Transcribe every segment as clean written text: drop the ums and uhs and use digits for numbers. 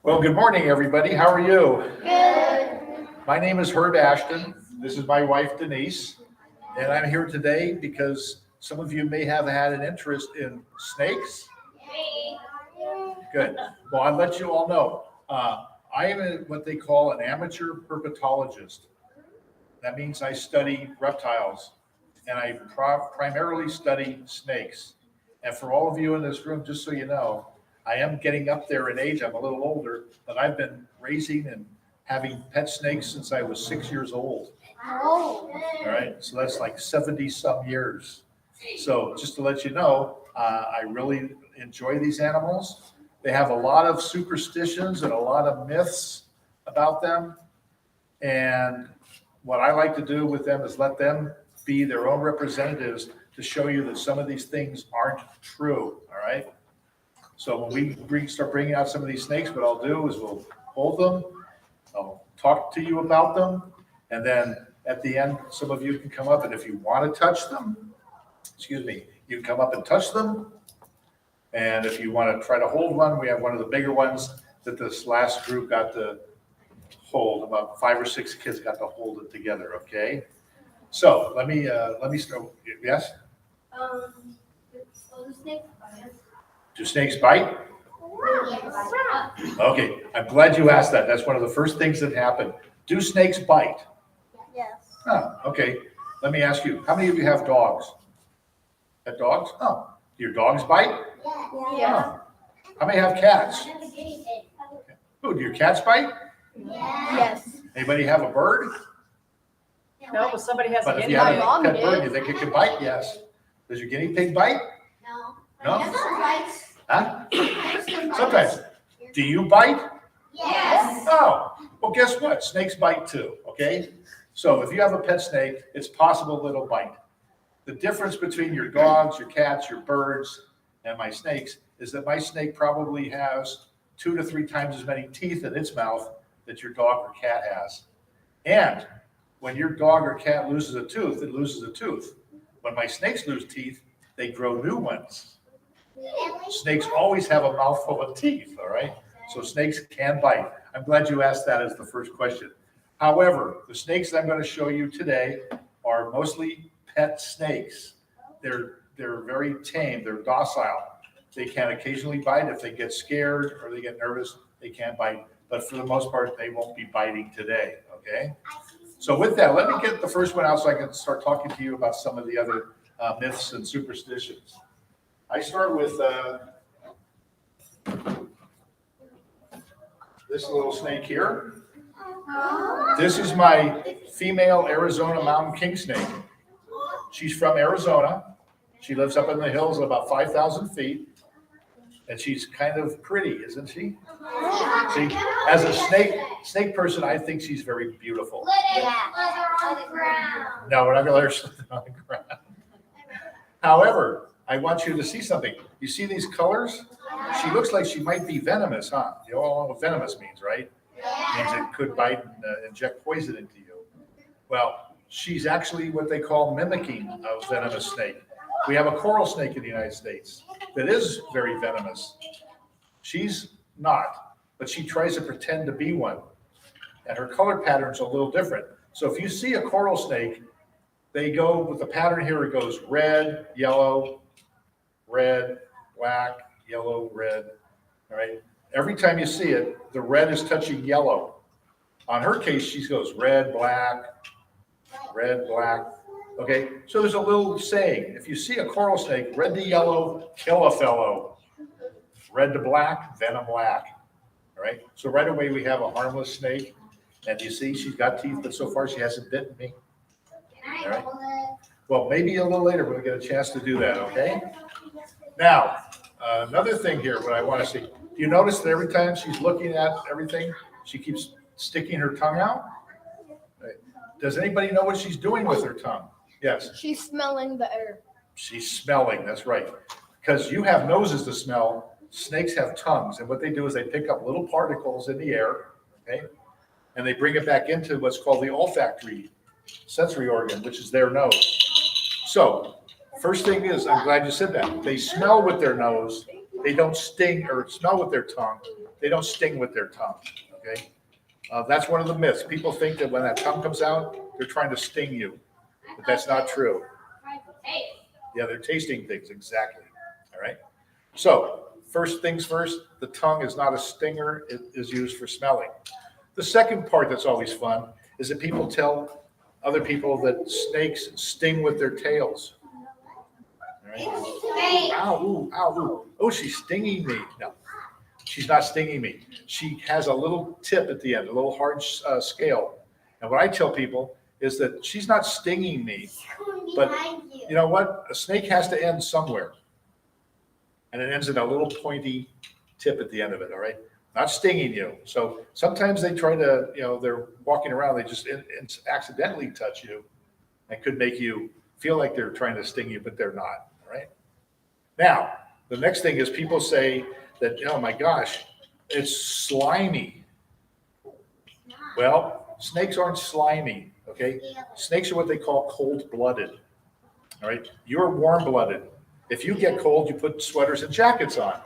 Well, good morning, everybody. How are you? Good. My name is Ashton. This is my wife, Denise. And I'm here today because some of you may have had an interest in snakes. Good. Well, I'll let you all know. I am what they call an amateur herpetologist. That means I study reptiles, and I primarily study snakes. And for all of you in this room, just so you know, I am getting up there in age. I'm a little older, but I've been raising and having pet snakes since I was 6 years old. Oh. All right, so that's like 70 some years. So just to let you know, I really enjoy these animals. They have a lot of superstitions and a lot of myths about them. And what I like to do with them is let them be their own representatives to show you that some of these things aren't true. All right. So when we start bringing out some of these snakes, what I'll do is we'll hold them, I'll talk to you about them, and then at the end, some of you can come up, and if you want to touch them, you can come up and touch them. And if you want to try to hold one, we have one of the bigger ones that this last group got to hold. About 5 or 6 kids got to hold it together, okay? So let me start. Yes? Do snakes bite? Okay, I'm glad you asked that. That's one of the first things that happen. Do snakes bite? Yes. Oh, okay. Let me ask you, how many of you have dogs? Have dogs? Oh, do your dogs bite? Yeah. Oh. How many have cats? Oh, do your cats bite? Yes. Anybody have a bird? No, but somebody has a But if guinea you have pig. a pet bird, you think it can bite? Yes. Does your guinea pig bite? No? Huh? Sometimes. Do you bite? Yes. Oh, well, guess what? Snakes bite too, okay? So if you have a pet snake, it's possible that it'll bite. The difference between your dogs, your cats, your birds, and my snakes is that my snake probably has 2 to 3 times as many teeth in its mouth that your dog or cat has. And when your dog or cat loses a tooth, it loses a tooth. When my snakes lose teeth, they grow new ones. Snakes always have a mouthful of teeth, all right? So snakes can bite. I'm glad you asked that as the first question. However, the snakes that I'm going to show you today are mostly pet snakes. They're very tame. They're docile. They can occasionally bite. If they get scared or they get nervous, they can bite. But for the most part, they won't be biting today, okay? So with that, let me get the first one out so I can start talking to you about some of the other myths and superstitions. I start with this little snake here. This is my female Arizona mountain king snake. She's from Arizona. She lives up in the hills at about 5,000 feet. And she's kind of pretty, isn't she? See, as a snake person, I think she's very beautiful. No, we're not going to let her sit on the ground. However, I want you to see something. You see these colors? She looks like she might be venomous, huh? You all know what venomous means, right? It means it could bite and inject poison into you. Well, she's actually what they call mimicking a venomous snake. We have a coral snake in the United States that is very venomous. She's not, but she tries to pretend to be one. And her color pattern's a little different. So if you see a coral snake, they go with the pattern here, it goes red, yellow, red, black, yellow, red, all right? Every time you see it, the red is touching yellow. On her case, she goes red, black, okay? So there's a little saying, if you see a coral snake, red to yellow, kill a fellow. Red to black, venom black, all right? So right away, we have a harmless snake. And you see, she's got teeth, but so far she hasn't bitten me. All right. Well, maybe a little later we'll get a chance to do that, okay? Now, another thing here, what I want to see. Do you notice that every time she's looking at everything, she keeps sticking her tongue out? Right. Does anybody know what she's doing with her tongue? Yes. She's smelling the air. She's smelling, that's right. Because you have noses to smell, snakes have tongues. And what they do is they pick up little particles in the air, okay? And they bring it back into what's called the olfactory sensory organ, which is their nose. So first thing is, I'm glad you said that. They smell with their nose. They don't sting or smell with their tongue. they don't sting with their tongue, okay? That's one of the myths. People think that when that tongue comes out, they're trying to sting you, but that's not true. Yeah, they're tasting things, exactly, all right? So, first things first, the tongue is not a stinger, it is used for smelling. The second part that's always fun is that people tell other people that snakes sting with their tails. All right? Ow, ooh, ow, ooh. Oh, she's stinging me. No, she's not stinging me. She has a little tip at the end, a little hard scale. And what I tell people is that she's not stinging me, but you know what? A snake has to end somewhere. And it ends in a little pointy tip at the end of it, all right? Not stinging you. So sometimes they try to, they're walking around, they just accidentally touch you and could make you feel like they're trying to sting you, but they're not, all right? Now, the next thing is people say that, oh my gosh, it's slimy. Well, snakes aren't slimy, okay? Snakes are what they call cold-blooded, all right? You're warm-blooded. If you get cold, you put sweaters and jackets on.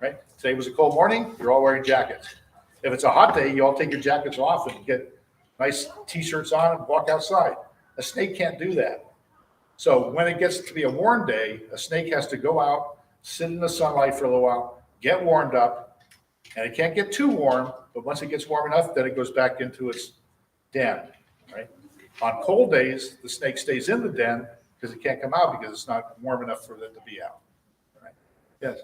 Right? Today was a cold morning, you're all wearing jackets. If it's a hot day, you all take your jackets off and get nice t-shirts on and walk outside. A snake can't do that. So when it gets to be a warm day, a snake has to go out, sit in the sunlight for a little while, get warmed up, and it can't get too warm, but once it gets warm enough, then it goes back into its den, right? On cold days, the snake stays in the den because it can't come out because it's not warm enough for it to be out, right? Yes?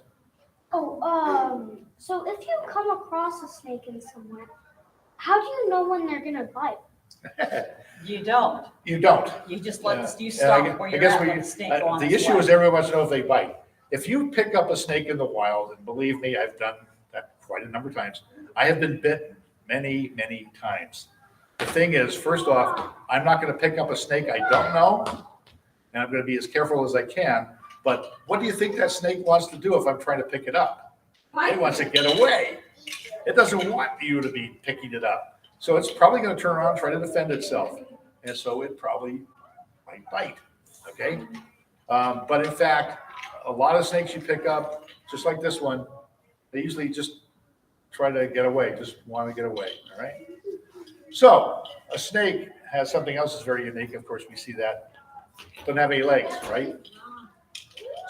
So if you come across a snake in somewhere, how do you know when they're gonna bite? You don't. You don't. You just let you And stop where you're at, let the snake go on the its issue way. is everyone wants to know if they bite. If you pick up a snake in the wild, and believe me, I've done that quite a number of times, I have been bitten many, many times. The thing is, first off, I'm not going to pick up a snake I don't know, and I'm going to be as careful as I can. But what do you think that snake wants to do if I'm trying to pick it up? It wants to get away. It doesn't want you to be picking it up. So it's probably going to turn around and try to defend itself. And so it probably might bite, okay? But in fact, a lot of snakes you pick up, just like this one, they usually just try to get away, just want to get away, all right? So a snake has something else that's very unique. Of course, we see that. Doesn't have any legs, right?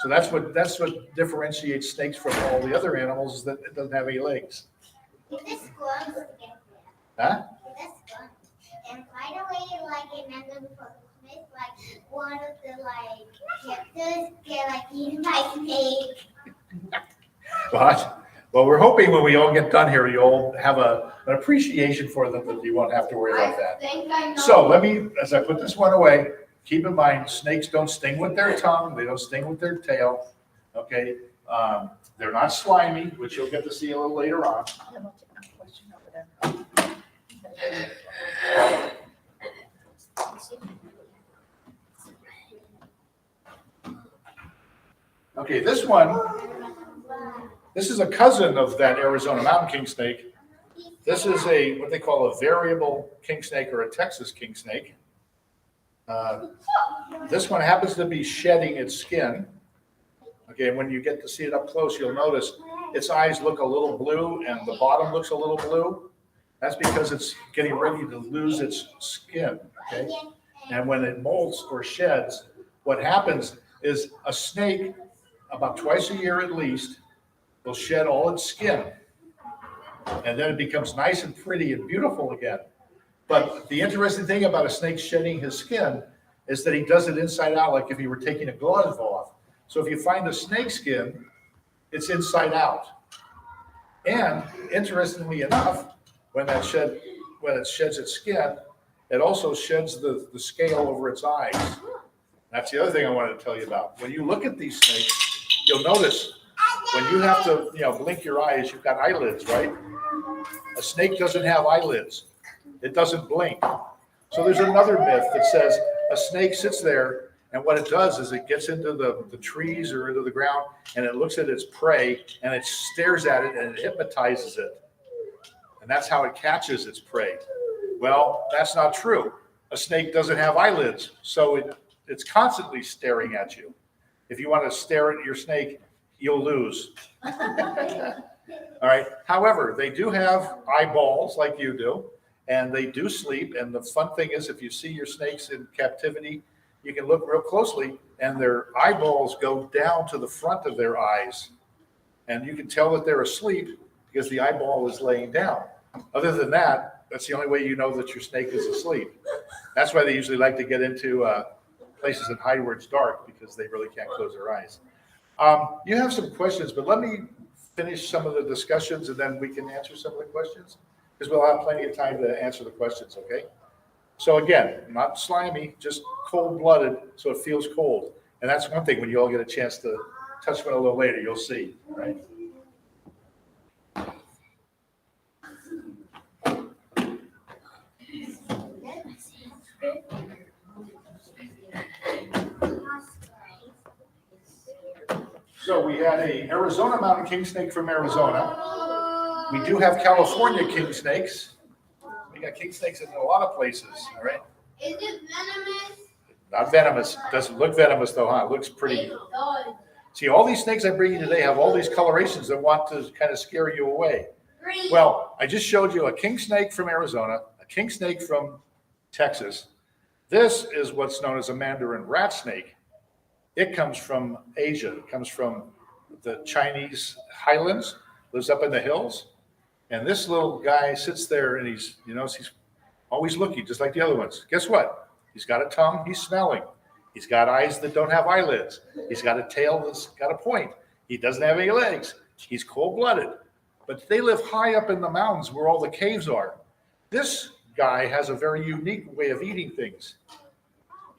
So that's what differentiates snakes from all the other animals is that it doesn't have any legs. Huh? And by the way, like in London for Christmas, like one of the characters get eaten by snake. But well, we're hoping when we all get done here, you all have an appreciation for them that you won't have to worry about that. I know. So let me, as I put this one away, keep in mind, snakes don't sting with their tongue. They don't sting with their tail. Okay. They're not slimy, which you'll get to see a little later on. Okay, this is a cousin of that Arizona mountain king snake. This is what they call a variable king snake or a Texas king snake. This one happens to be shedding its skin. Okay, and when you get to see it up close, you'll notice its eyes look a little blue and the bottom looks a little blue. That's because it's getting ready to lose its skin, okay? And when it molts or sheds, what happens is a snake, about twice a year at least, will shed all its skin. And then it becomes nice and pretty and beautiful again. But the interesting thing about a snake shedding his skin is that he does it inside out, like if he were taking a glove off. So if you find a snake skin, it's inside out. And interestingly enough, when it sheds its skin, it also sheds the scale over its eyes. That's the other thing I wanted to tell you about. When you look at these snakes, you'll notice when you have to, blink your eyes, you've got eyelids, right? A snake doesn't have eyelids. It doesn't blink. So there's another myth that says a snake sits there and what it does is it gets into the trees or into the ground and it looks at its prey and it stares at it and it hypnotizes it. And that's how it catches its prey. Well, that's not true. A snake doesn't have eyelids, so it's constantly staring at you. If you want to stare at your snake, you'll lose. All right. However, they do have eyeballs like you do, and they do sleep. And the fun thing is, if you see your snakes in captivity, you can look real closely, and their eyeballs go down to the front of their eyes. And you can tell that they're asleep because the eyeball is laying down. Other than that, that's the only way you know that your snake is asleep. That's why they usually like to get into places that hide where it's dark, because they really can't close their eyes. You have some questions, but let me finish some of the discussions and then we can answer some of the questions, because we'll have plenty of time to answer the questions, okay? So again, not slimy, just cold-blooded, so it feels cold. And that's one thing when you all get a chance to touch one a little later, you'll see, right? So we had a Arizona mountain king snake from Arizona. We do have California king snakes. We got king snakes in a lot of places, all right? Is it venomous? Not venomous. Doesn't look venomous though, huh? It looks pretty. See, all these snakes I bring you today have all these colorations that want to kind of scare you away. Well, I just showed you a king snake from Arizona, a king snake from Texas. This is what's known as a Mandarin rat snake. It comes from Asia. It comes from the Chinese highlands, lives up in the hills. And this little guy sits there and he's always looking, just like the other ones. Guess what? He's got a tongue, he's smelling. He's got eyes that don't have eyelids. He's got a tail that's got a point. He doesn't have any legs. He's cold-blooded. But they live high up in the mountains where all the caves are. This guy has a very unique way of eating things.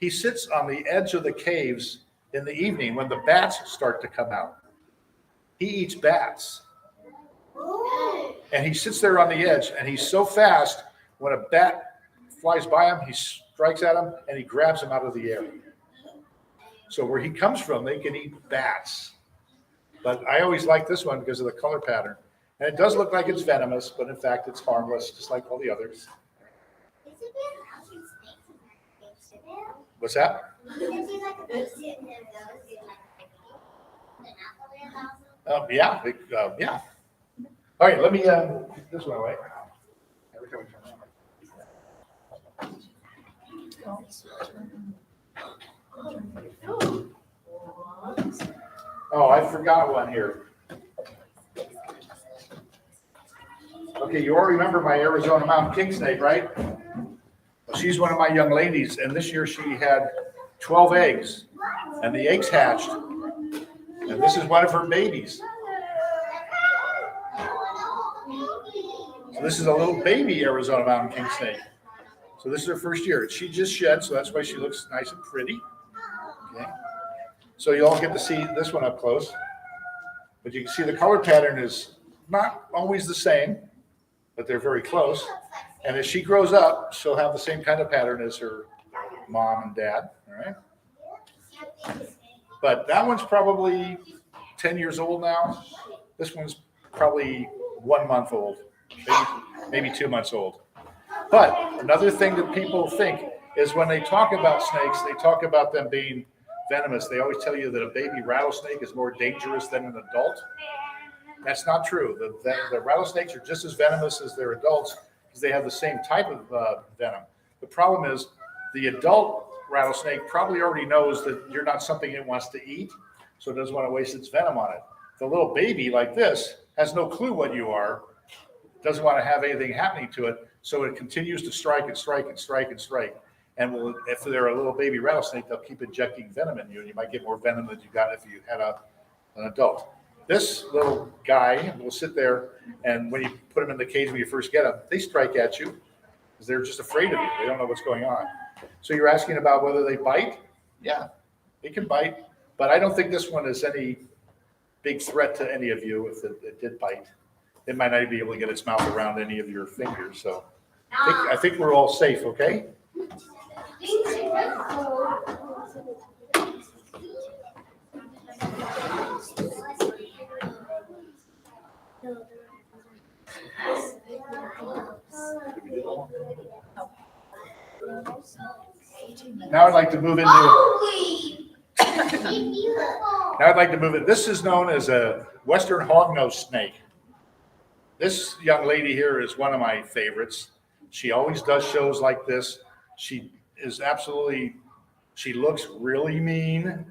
He sits on the edge of the caves in the evening when the bats start to come out. He eats bats. And he sits there on the edge, and he's so fast, when a bat flies by him, he strikes at him, and he grabs him out of the air. So where he comes from, they can eat bats. But I always like this one because of the color pattern. And it does look like it's venomous, but in fact, it's harmless, just like all the others. What's that? Yeah. Yeah. All right, let me this one away. Oh, I forgot one here. Okay, you all remember my Arizona mountain king snake, right? Well, she's one of my young ladies, and this year she had 12 eggs, and the eggs hatched. And this is one of her babies. So this is a little baby Arizona mountain king snake. So this is her first year. She just shed, so that's why she looks nice and pretty. Okay. So you all get to see this one up close. But you can see the color pattern is not always the same, but they're very close. And as she grows up, she'll have the same kind of pattern as her mom and dad, all right? But that one's probably 10 years old now. This one's probably 1 month old, maybe 2 months old. But another thing that people think is when they talk about snakes, they talk about them being venomous. They always tell you that a baby rattlesnake is more dangerous than an adult. That's not true. The rattlesnakes are just as venomous as their adults because they have the same type of venom. The problem is the adult rattlesnake probably already knows that you're not something it wants to eat, so it doesn't want to waste its venom on it. The little baby like this has no clue what you are, doesn't want to have anything happening to it, so it continues to strike and strike and strike and strike. And if they're a little baby rattlesnake, they'll keep injecting venom in you, and you might get more venom than you got if you had an adult. This little guy will sit there, and when you put him in the cage when you first get him, they strike at you because they're just afraid of you. They don't know what's going on. So you're asking about whether they bite? Yeah, they can bite, but I don't think this one is any big threat to any of you if it did bite. It might not be able to get its mouth around any of your fingers. So I think we're all safe, okay? Now I'd like to move into. Now I'd like to move it. This is known as a Western Hognose snake. This young lady here is one of my favorites. She always does shows like this. She looks really mean.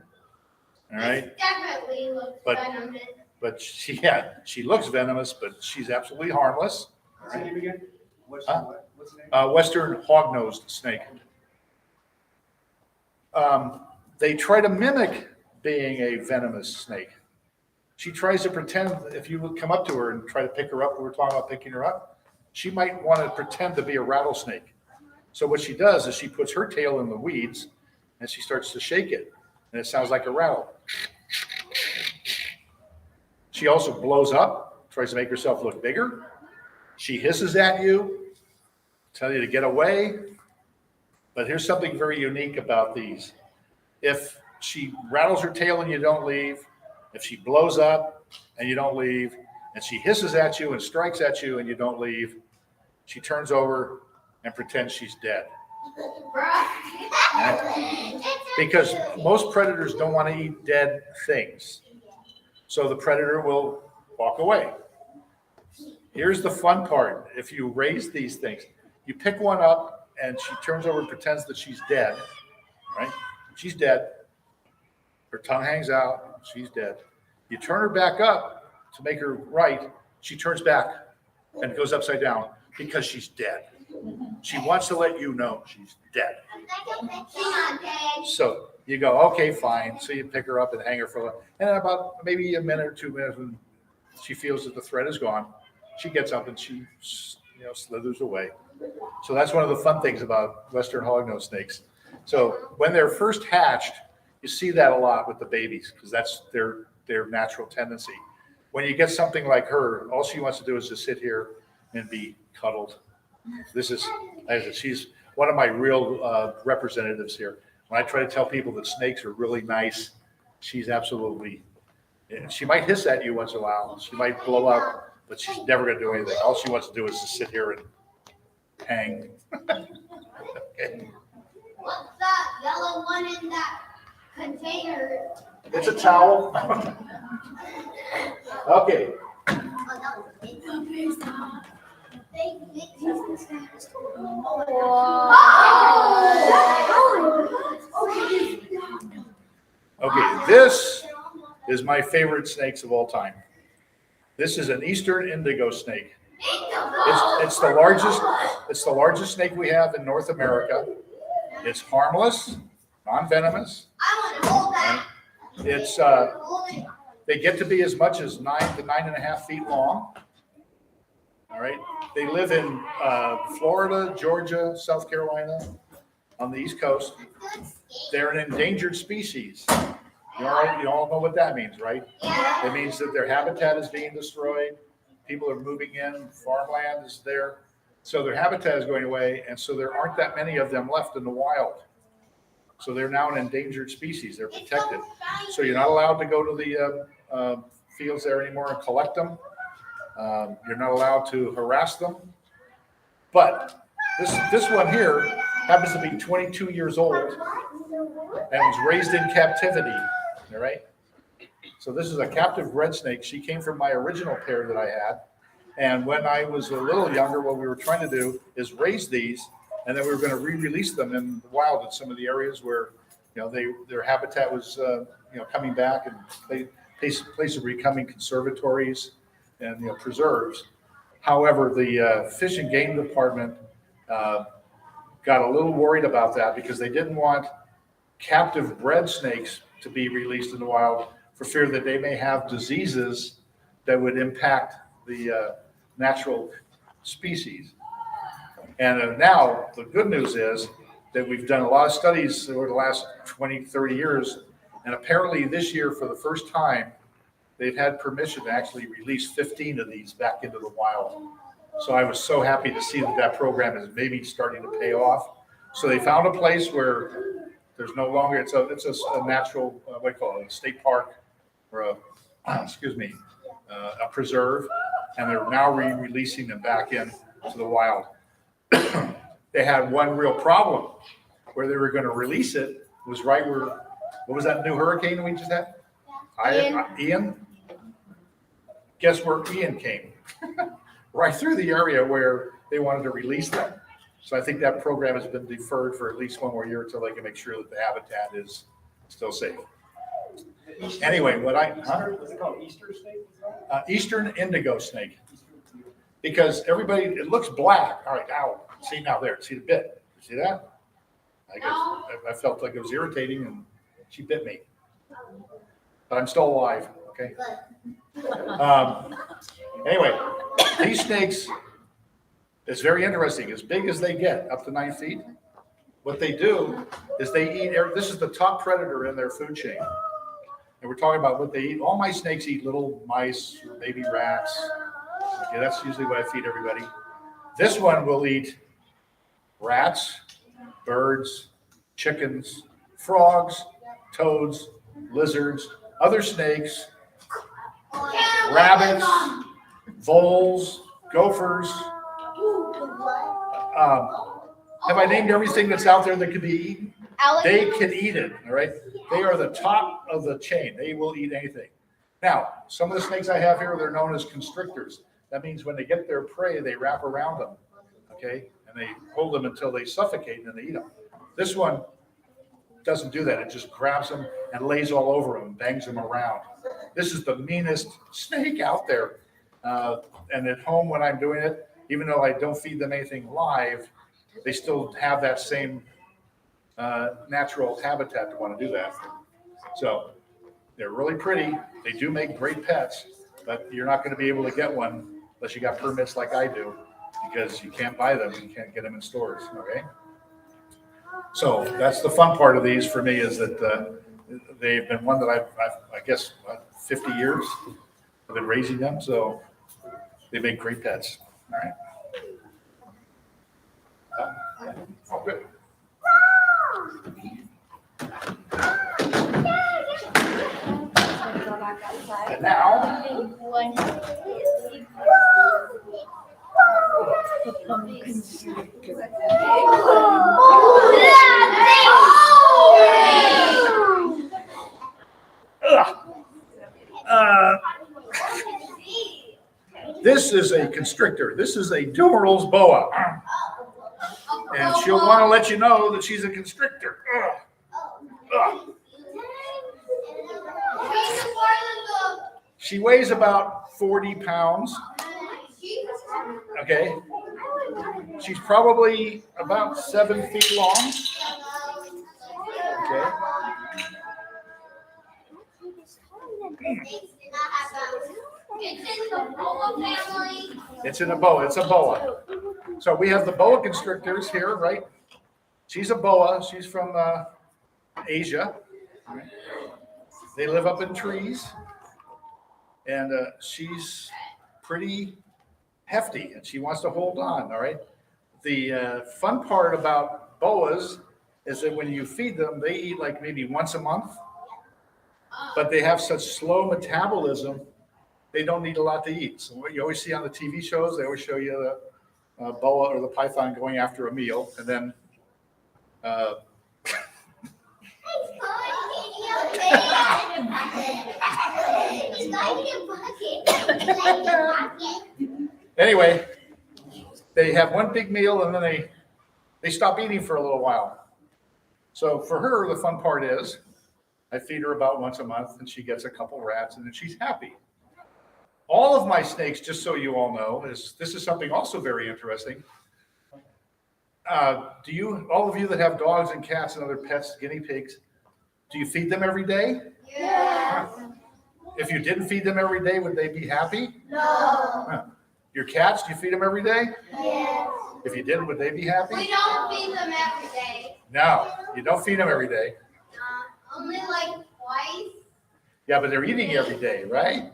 All right. It definitely looks But- venomous. But she looks venomous, but she's absolutely harmless. What's the name again? What's Huh? what's the name? Western hognose snake. They try to mimic being a venomous snake. She tries to pretend, if you would come up to her and try to pick her up, we were talking about picking her up, she might want to pretend to be a rattlesnake. So what she does is she puts her tail in the weeds and she starts to shake it, and it sounds like a rattle. She also blows up, tries to make herself look bigger. She hisses at you, tell you to get away. But here's something very unique about these. If she rattles her tail and you don't leave, if she blows up and you don't leave, and she hisses at you and strikes at you and you don't leave, she turns over and pretends she's dead. Because most predators don't want to eat dead things. So the predator will walk away. Here's the fun part. If you raise these things, you pick one up and she turns over and pretends that she's dead, right? She's dead. Her tongue hangs out. She's dead. You turn her back up to make her right. She turns back and goes upside down because she's dead. She wants to let you know she's dead. She's not dead. So you go, okay, fine. So you pick her up and hang her for a while. And about maybe a minute or 2 minutes, when she feels that the threat is gone, she gets up and she, slithers away. So that's one of the fun things about Western hognose snakes. So when they're first hatched, you see that a lot with the babies because that's their natural tendency. When you get something like her, all she wants to do is just sit here and be cuddled. She's one of my real representatives here. When I try to tell people that snakes are really nice, she's absolutely, she might hiss at you once in a while. She might blow up, but she's never going to do anything. All she wants to do is just sit here and hang. Okay. What's that yellow one in that container? It's a towel. Okay. Okay, this is my favorite snakes of all time. This is an Eastern Indigo snake. It's the largest snake we have in North America. It's harmless, non-venomous. I want to hold that. It's Hold it. they get to be as much as 9 to 9.5 feet long. All right. They live in Florida, Georgia, South Carolina, on the East Coast. They're an endangered species. You all know what that means, right? Yeah. It means that their habitat is being destroyed. People are moving in. Farmland is there. So their habitat is going away. And so there aren't that many of them left in the wild. So they're now an endangered species. They're protected. So you're not allowed to go to the fields there anymore and collect them. You're not allowed to harass them. But this one here happens to be 22 years old and was raised in captivity. All right. So this is a captive red snake. She came from my original pair that I had. And when I was a little younger, what we were trying to do is raise these, and then we were going to re-release them in the wild in some of the areas where, their habitat was, coming back, and places were becoming conservatories and preserves. However, the Fish and Game Department got a little worried about that because they didn't want captive bred snakes to be released in the wild for fear that they may have diseases that would impact the natural species. And now the good news is that we've done a lot of studies over the last 20, 30 years, and apparently this year, for the first time, they've had permission to actually release 15 of these back into the wild. So I was so happy to see that program is maybe starting to pay off. So they found a place where there's no longer, it's a natural, what do you call it, a state park, or a preserve, and they're now releasing them back in to the wild. They had one real problem where they were going to release it was right where, what was that new hurricane we just had? Ian? Guess where Ian came? right through the area where they wanted to release them. So I think that program has been deferred for at least one more year until they can make sure that the habitat is still safe. Anyway, What's it called? Easter snake? Eastern indigo snake, because everybody, it looks black. All right, now, see now there, see the bit. See that? I felt like it was irritating and she bit me. But I'm still alive, okay? Anyway, these snakes, it's very interesting. As big as they get, up to 9 feet, what they do is they eat, this is the top predator in their food chain. And we're talking about what they eat. All my snakes eat little mice, baby rats. Okay, that's usually what I feed everybody. This one will eat rats, birds, chickens, frogs, toads, lizards, other snakes, rabbits, voles, gophers. Have I named everything that's out there that could be eaten? They can eat it, all right? They are the top of the chain. They will eat anything. Now, some of the snakes I have here, they're known as constrictors. That means when they get their prey, they wrap around them, okay? And they hold them until they suffocate and then they eat them. This one doesn't do that. It just grabs them and lays all over them, bangs them around. This is the meanest snake out there. And at home when I'm doing it, even though I don't feed them anything live, they still have that same natural habitat to want to do that. So they're really pretty. They do make great pets, but you're not going to be able to get one unless you got permits like I do, because you can't buy them. You can't get them in stores. Okay. So that's the fun part of these for me, is that they've been one that I guess 50 years I've been raising them. So they make great pets. All right. Oh, good. And now, this is a constrictor. This is a Dumeral's boa. And she'll want to let you know that she's a constrictor. She weighs about 40 pounds. Okay. She's probably about 7 feet long. Okay. It's in a boa. It's a boa. So we have the boa constrictors here, right? She's a boa. She's from Asia. They live up in trees. And she's pretty hefty, and she wants to hold on, all right? The fun part about boas is that when you feed them, they eat like maybe once a month, but they have such slow metabolism, they don't need a lot to eat. So what you always see on the TV shows, they always show you the boa or the python going after a meal, and then anyway, they have one big meal and then they stop eating for a little while. So for her, the fun part is I feed her about once a month and she gets a couple rats and then she's happy. All of my snakes, just so you all know, this is something also very interesting. All of you that have dogs and cats and other pets, guinea pigs, do you feed them every day? Yes. If you didn't feed them every day, would they be happy? No. Your cats, do you feed them every day? Yes. If you didn't, would they be happy? We don't feed them every day. No, you don't feed them every day. Only like twice. Yeah, but they're eating every day, right?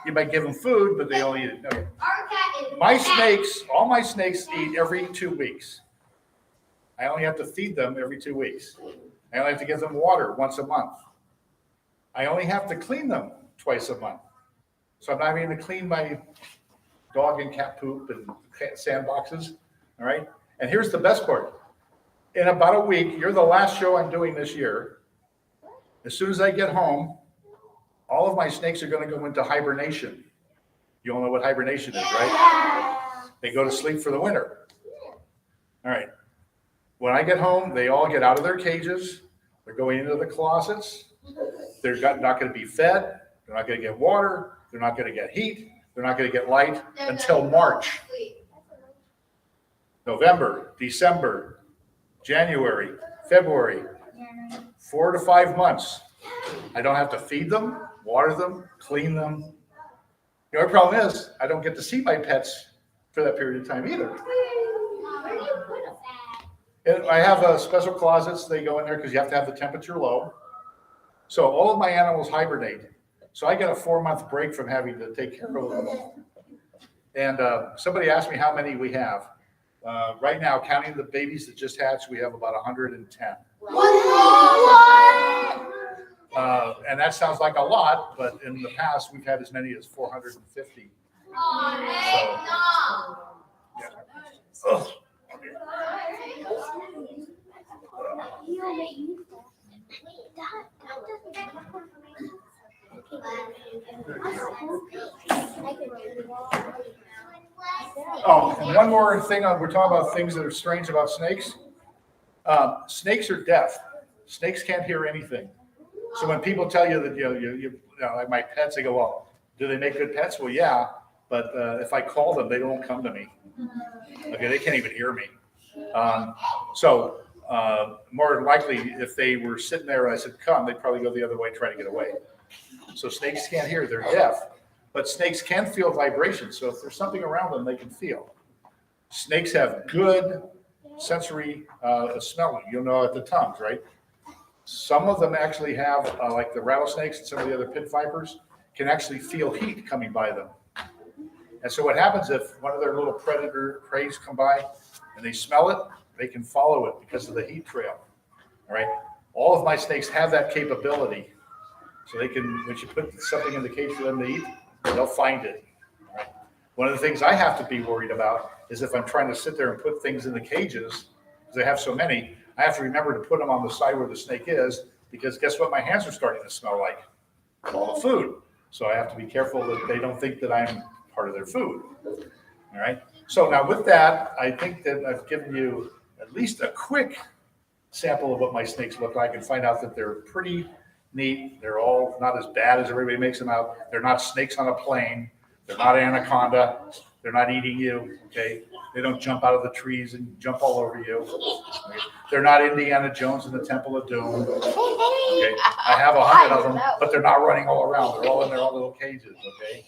You might give them food, but they only eat it. Okay. Our cat is My snakes, all my snakes eat every 2 weeks. I only have to feed them every 2 weeks. I only have to give them water once a month. I only have to clean them twice a month. So I'm not even going to clean my dog and cat poop and sandboxes. All right. And here's the best part. In about a week, you're the last show I'm doing this year. As soon as I get home, all of my snakes are going to go into hibernation. You all know what hibernation is, right? They go to sleep for the winter. All right. When I get home, they all get out of their cages. They're going into the closets. They're not going to be fed. They're not going to get water. They're not going to get heat. They're not going to get light until March. November, December, January, February, 4 to 5 months. I don't have to feed them, water them, clean them. The only problem is I don't get to see my pets for that period of time either. Where do you put them? And I have special closets. They go in there because you have to have the temperature low. So all of my animals hibernate. So I get a 4-month break from having to take care of them. And somebody asked me how many we have. Right now, counting the babies that just hatched, we have about 110. And that sounds like a lot, but in the past, we've had as many as 450. Oh, and one more thing, we're talking about things that are strange about snakes. Snakes are deaf. Snakes can't hear anything. So when people tell you that, you know, like my pets, they go, well, do they make good pets? Well, yeah, but if I call them, they don't come to me. Okay, they can't even hear me. So more likely, if they were sitting there and I said, come, they'd probably go the other way, try to get away. So snakes can't hear, they're deaf. But snakes can feel vibrations. So if there's something around them, they can feel. Snakes have good sensory smelling. You'll know at the tongues, right? Some of them actually have, like the rattlesnakes and some of the other pit vipers, can actually feel heat coming by them. And so what happens if one of their little predator preys come by and they smell it, they can follow it because of the heat trail. All right. All of my snakes have that capability. So they can, when you put something in the cage for them to eat, they'll find it. All right. One of the things I have to be worried about is if I'm trying to sit there and put things in the cages, because I have so many, I have to remember to put them on the side where the snake is, because guess what my hands are starting to smell like? All the food. So I have to be careful that they don't think that I'm part of their food. All right. So now with that, I think that I've given you at least a quick sample of what my snakes look like and find out that they're pretty neat. They're all not as bad as everybody makes them out. They're not snakes on a plane. They're not anaconda. They're not eating you. Okay. They don't jump out of the trees and jump all over you. Okay? They're not Indiana Jones in the Temple of Doom. Okay. I have 100 of them, but they're not running all around. They're all in their own little cages. Okay.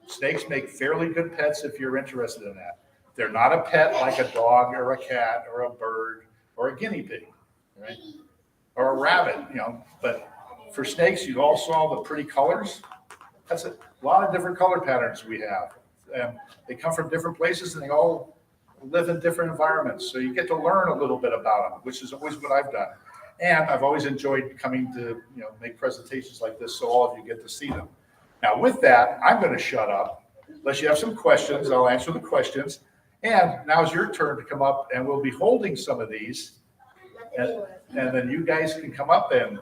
Snakes make fairly good pets if you're interested in that. They're not a pet like a dog or a cat or a bird or a guinea pig, right? Or a rabbit, you know. But for snakes, you all saw the pretty colors. That's a lot of different color patterns we have. They come from different places and they all live in different environments. So you get to learn a little bit about them, which is always what I've done. And I've always enjoyed coming to, make presentations like this so all of you get to see them. Now with that, I'm going to shut up. Unless you have some questions, I'll answer the questions. And now's your turn to come up and we'll be holding some of these. And then you guys can come up and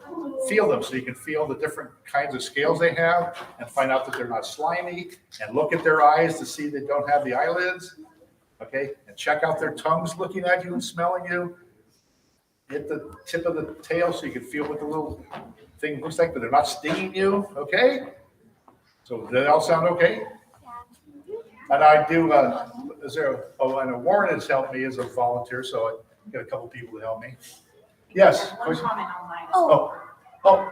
feel them so you can feel the different kinds of scales they have and find out that they're not slimy and look at their eyes to see they don't have the eyelids. Okay, and check out their tongues looking at you and smelling you. Hit the tip of the tail so you can feel what the little thing looks like, but they're not stinging you. Okay, so does that all sound okay? And I do, and Warren has helped me as a volunteer, so I got a couple people to help me. Yes. One comment on mine. Oh. One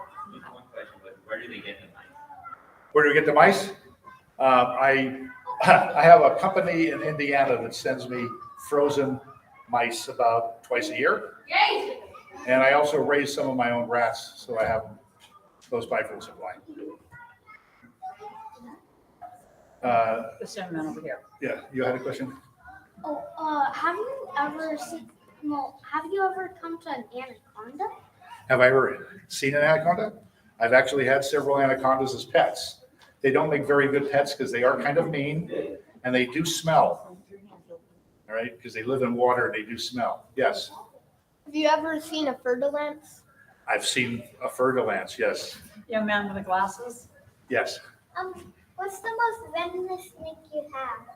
question, but where do they get the mice? Where do we get the mice? I have a company in Indiana that sends me frozen mice about twice a year. And I also raise some of my own rats, so I have them close by for the supply. This gentleman over here. Yeah, you had a question? Have you ever come to an anaconda? Have I ever seen an anaconda? I've actually had several anacondas as pets. They don't make very good pets because they are kind of mean and they do smell. All right, because they live in water, they do smell. Yes. Have you ever seen a fer-de-lance? I've seen a fer-de-lance, yes. Young man with the glasses. Yes. What's the most venomous snake you have?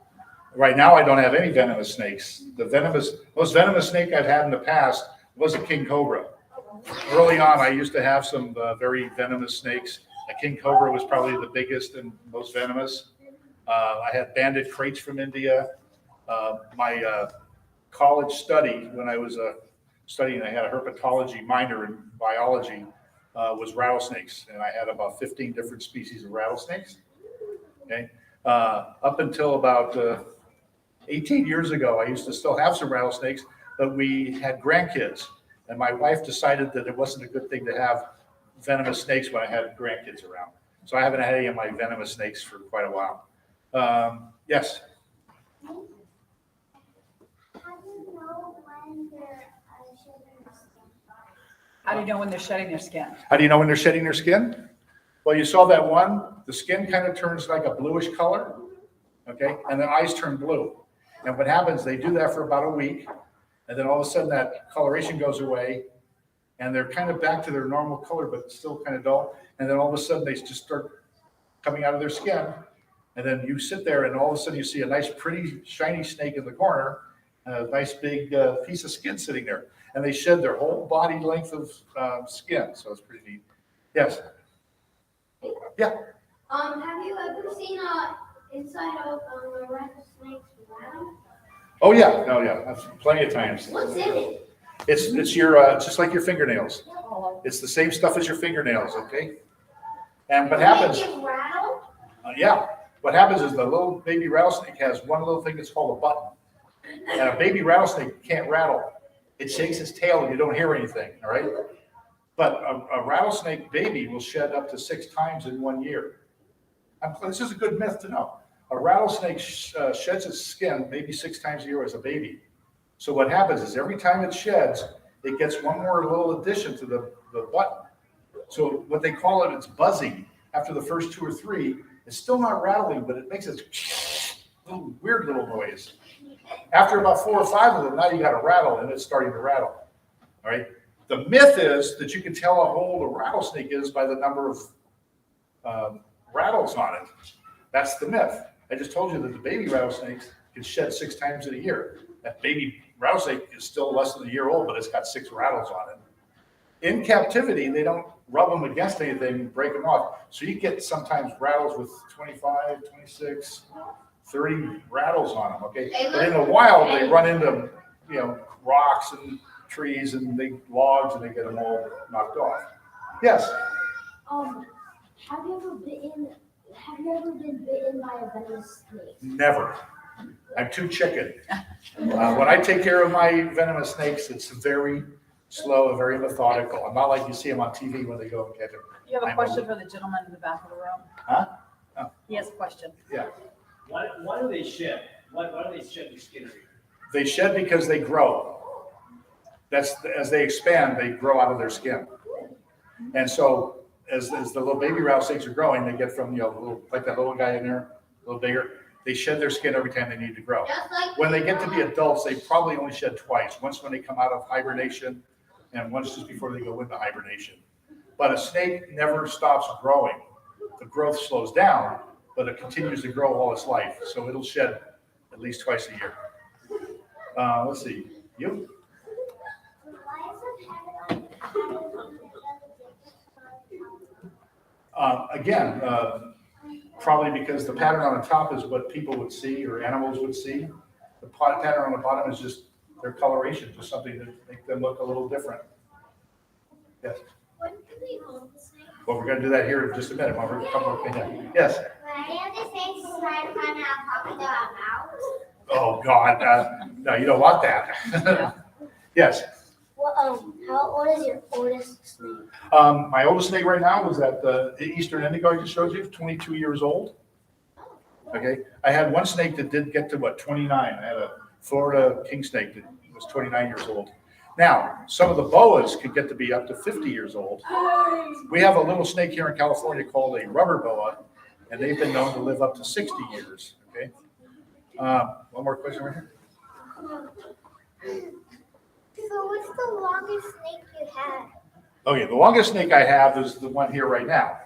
Right now, I don't have any venomous snakes. Most venomous snake I've had in the past was a king cobra. Early on, I used to have some very venomous snakes. A king cobra was probably the biggest and most venomous. I had banded crates from India. My college study, when I was studying, I had a herpetology minor in biology, was rattlesnakes. And I had about 15 different species of rattlesnakes. Okay. Up until about 18 years ago, I used to still have some rattlesnakes, but we had grandkids. And my wife decided that it wasn't a good thing to have venomous snakes when I had grandkids around. So I haven't had any of my venomous snakes for quite a while. Yes. How do you know when they're shedding their skin? How do you know when they're shedding their skin? How do you know when they're shedding their skin? Well, you saw that one. The skin kind of turns like a bluish color, okay? And the eyes turn blue. And what happens, they do that for about a week, and then all of a sudden that coloration goes away, and they're kind of back to their normal color, but still kind of dull. And then all of a sudden they just start coming out of their skin. And then you sit there, and all of a sudden you see a nice, pretty, shiny snake in the corner, and a nice big piece of skin sitting there. And they shed their whole body length of skin, so it's pretty neat. Yes. Yeah. Have you ever seen inside of a rattlesnake's rattle? Oh yeah. Oh yeah. That's plenty of times. What's in it? It's your it's just like your fingernails. It's the same stuff as your fingernails. Okay. And what happens? Make it rattle? Yeah. What happens is the little baby rattlesnake has one little thing that's called a button, and a baby rattlesnake can't rattle. It shakes its tail and you don't hear anything. All right. But a rattlesnake baby will shed up to 6 times in 1 year. This is a good myth to know. A rattlesnake sheds its skin maybe 6 times a year as a baby. So what happens is every time it sheds, it gets one more little addition to the button. So what they call it, it's buzzing. After the first 2 or 3, it's still not rattling, but it makes a little weird little noise. After about 4 or 5 of them, now you got a rattle, and it's starting to rattle. All right. The myth is that you can tell how old a rattlesnake is by the number of rattles on it. That's the myth. I just told you that the baby rattlesnakes can shed 6 times in a year. That baby rattlesnake is still less than a year old, but it's got 6 rattles on it. In captivity, they don't rub them against anything and break them off. So you get sometimes rattles with 25, 26, 30 rattles on them, okay? But in the wild, they run into, rocks and trees and big logs, and they get them all knocked off. Yes? Have you ever been bitten by a venomous snake? Never. I'm too chicken. When I take care of my venomous snakes, it's very slow and very methodical. I'm not like you see them on TV when they go and catch them. You have a question for the gentleman in the back of the room? Huh? Oh. He has a question. Yeah. Why do they shed? Why do they shed their skin? They shed because they grow. That's as they expand, they grow out of their skin. And so as the little baby rattlesnakes are growing, they get from, like that little guy in there, a little bigger, they shed their skin every time they need to grow. When they get to be adults, they probably only shed twice. Once when they come out of hibernation, and once just before they go into hibernation. But a snake never stops growing. The growth slows down, but it continues to grow all its life. So it'll shed at least twice a year. Let's see. You? Again, probably because the pattern on the top is what people would see or animals would see. The pattern on the bottom is just their coloration, just something to make them look a little different. Yes. When do we hold the snake? Well, we're going to do that here in just a minute. Yes. When I have the snakes try to find out how to go out. Oh God, no, you don't want that. Yes. Well, how old is your oldest snake? My oldest snake right now was at the Eastern Indigo I just showed you, 22 years old. Okay. I had one snake that did get to 29. I had a Florida king snake that was 29 years old. Now, some of the boas could get to be up to 50 years old. We have a little snake here in California called a rubber boa, and they've been known to live up to 60 years. Okay. One more question right here. So what's the longest snake you had? Okay, the longest snake I have is the one here right now.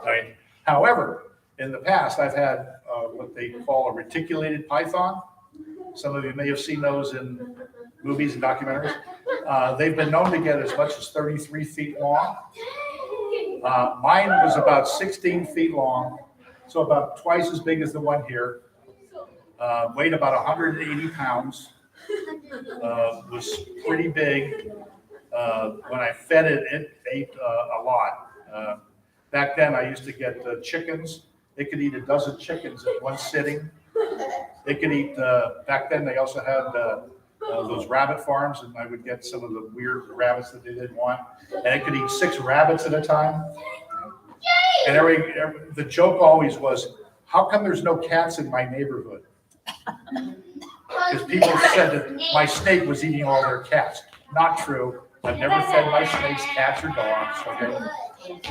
Right. However, in the past, I've had what they call a reticulated python. Some of you may have seen those in movies and documentaries. They've been known to get as much as 33 feet long. Mine was about 16 feet long, so about twice as big as the one here. Weighed about 180 pounds. Was pretty big. When I fed it, it ate a lot. Back then, I used to get chickens. It could eat a dozen chickens in one sitting. It could eat, back then, they also had those rabbit farms, and I would get some of the weird rabbits that they didn't want. And it could eat 6 rabbits at a time. And the joke always was, how come there's no cats in my neighborhood? Because people said that my snake was eating all their cats. Not true. I've never fed my snakes cats or dogs, okay?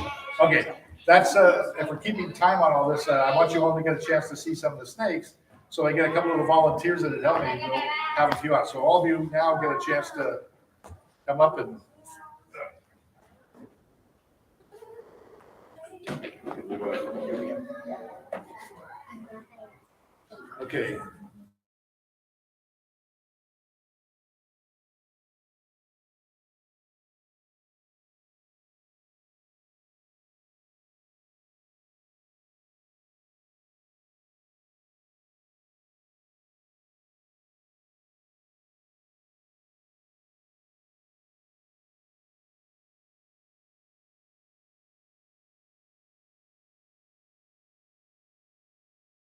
Okay, that's, if we're keeping time on all this, I want you all to get a chance to see some of the snakes. So I get a couple of the volunteers that had helped me, we'll have a few out. So all of you now get a chance to come up and. Okay,